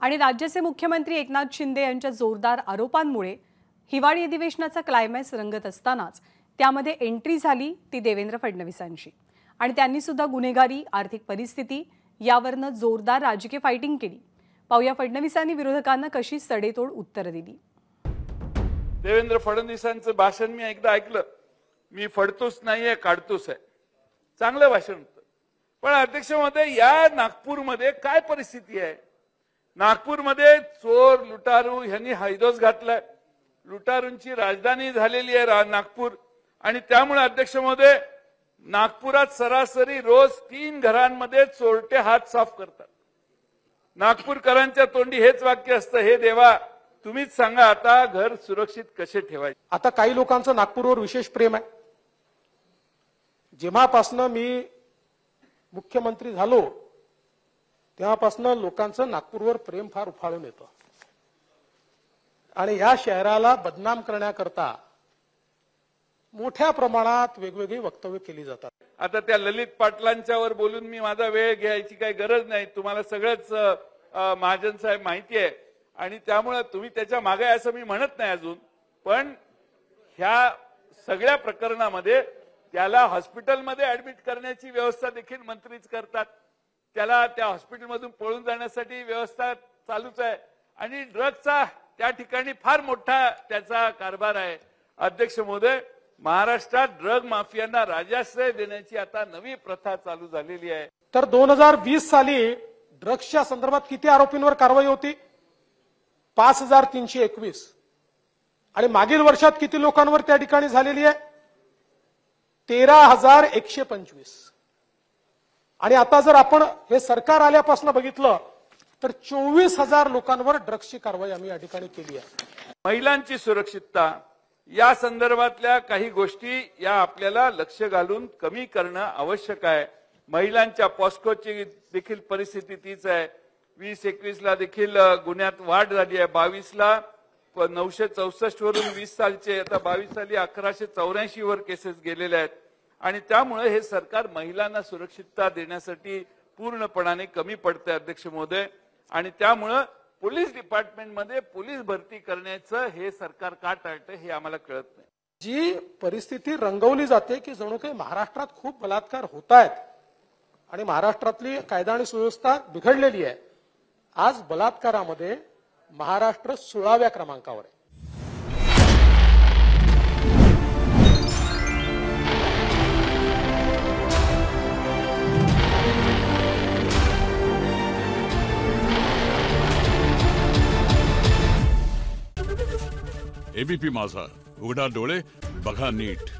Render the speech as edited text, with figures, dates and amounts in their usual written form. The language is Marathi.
आणि राज्याचे मुख्यमंत्री एकनाथ शिंदे यांच्या जोरदार आरोपांमुळे हिवाळी अधिवेशनाचा क्लायमॅक्स रंगत असतानाच त्यामध्ये एंट्री झाली ती देवेंद्र फडणवीसांची आणि त्यांनी सुद्धा गुन्हेगारी, आर्थिक परिस्थिती यावरनं जोरदार राजकीय फायटिंग केली। पाहूया फडणवीसांनी विरोधकांना कशी सडेतोड उत्तर दिली। देवेंद्र फडणवीसांचं भाषण मी एकदा ऐकलं। मी फडतोच नाहीये, काढतोच आहे। चांगलं भाषण होतं। पण अध्यक्ष महोदय, या नागपूरमध्ये काय परिस्थिती आहे? नागपूरमध्ये चोर लुटारू यांनी हैदोस घातलाय। लुटारूंची राजधानी झालेली आहे नागपूर आणि त्यामुळे अध्यक्ष महोदय, नागपुरात सरासरी रोज 3 घरांमध्ये चोरटे हात साफ करतात। नागपूरकरांच्या तोंडी हेच वाक्य असतं, हे देवा तुम्हीच सांगा आता घर सुरक्षित कसे ठेवायचे। आता काही लोकांचं नागपूरवर विशेष प्रेम आहे। जेव्हापासून मी मुख्यमंत्री झालो तेव्हापासून लोकांचं नागपूरवर प्रेम फार उफाळून येतं आणि या शहराला बदनाम करण्याकरता मोठ्या प्रमाणात वेगवेगळी वक्तव्य केली जातात। आता त्या ललित पाटलांच्यावर बोलून मी माझा वेळ घ्यायची काही गरज नाही। तुम्हाला सगळंच महाजन साहेब माहिती आहे आणि त्यामुळे तुम्ही त्याच्या मागे असं मी म्हणत नाही अजून। पण ह्या सगळ्या प्रकरणामध्ये त्याला हॉस्पिटलमध्ये ऍडमिट करण्याची व्यवस्था देखील मंत्रीच करतात। त्याला त्या हॉस्पिटलमधून पळून जाण्यासाठी व्यवस्था चालूच आहे आणि ड्रगचा त्या ठिकाणी फार मोठा त्याचा कारभार आहे। अध्यक्ष महोदय, महाराष्ट्रात ड्रग माफियांना राजाश्रय देण्याची आता नवी प्रथा चालू झालेली आहे। तर 2020 साली ड्रग्सच्या संदर्भात किती आरोपींवर कारवाई होती? 5321। आणि मागील वर्षात किती लोकांवर त्या ठिकाणी झालेली आहे? 13125। आणि आता जर आपण हे सरकार आल्यापासून बघितलं तर 24000 लोकांवर ड्रग्सची कारवाई आम्ही या ठिकाणी केली आहे। महिलांची सुरक्षितता या संदर्भातल्या काही गोष्टी या आपल्याला लक्ष घालून कमी करणं आवश्यक आहे। महिलांच्या पॉस्कोची देखील परिस्थिती तीच आहे। 2021 ला देखील गुन्ह्यात वाढ झाली आहे। 22 ला 964 वरून 20 सालचे आता 22 साली 1184 वर केसेस गेलेले आहेत आणि त्यामुळे हे सरकार महिलांना सुरक्षितता देण्यासाठी पूर्णपणाने कमी पडते अध्यक्ष महोदय। आणि त्यामुळे पोलीस डिपार्टमेंटमध्ये पोलीस भरती करण्याचं हे सरकार का टाळतं हे आम्हाला कळत नाही। जी परिस्थिती रंगवली जाते की जणू काही महाराष्ट्रात खूप बलात्कार होत आहेत आणि महाराष्ट्रातली कायदा आणि सुव्यवस्था बिघडलेली आहे। आज बलात्कारामध्ये महाराष्ट्र 16व्या क्रमांकावर आहे। एबीपी माझा, उघडा डोळे बघा नीट।